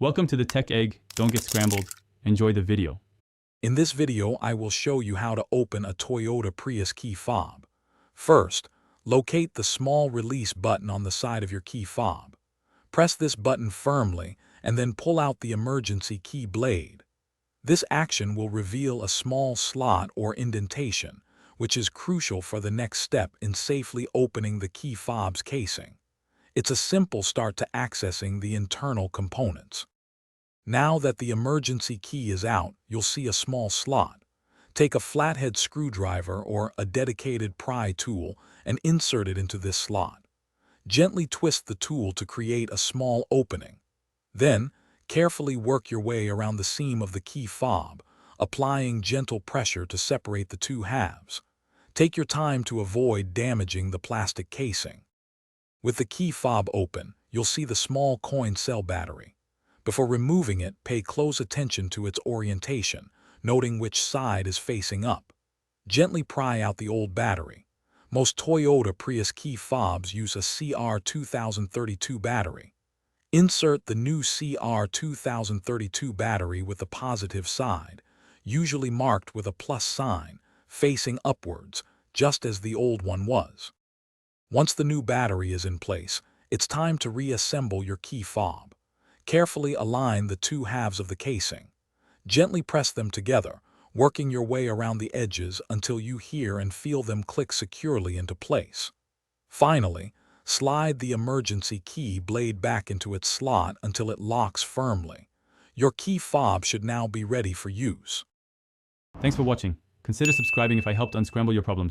Welcome to the Tech Egg. Don't get scrambled. Enjoy the video. In this video, I will show you how to open a Toyota Prius key fob. First, locate the small release button on the side of your key fob. Press this button firmly and then pull out the emergency key blade. This action will reveal a small slot or indentation, which is crucial for the next step in safely opening the key fob's casing. It's a simple start to accessing the internal components. Now that the emergency key is out, you'll see a small slot. Take a flathead screwdriver or a dedicated pry tool and insert it into this slot. Gently twist the tool to create a small opening. Then, carefully work your way around the seam of the key fob, applying gentle pressure to separate the two halves. Take your time to avoid damaging the plastic casing. With the key fob open, you'll see the small coin cell battery. Before removing it, pay close attention to its orientation, noting which side is facing up. Gently pry out the old battery. Most Toyota Prius key fobs use a CR2032 battery. Insert the new CR2032 battery with the positive side, usually marked with a plus sign, facing upwards, just as the old one was. Once the new battery is in place, it's time to reassemble your key fob. Carefully align the two halves of the casing. Gently press them together, working your way around the edges until you hear and feel them click securely into place. Finally, slide the emergency key blade back into its slot until it locks firmly. Your key fob should now be ready for use. Thanks for watching. Consider subscribing if I helped unscramble your problems.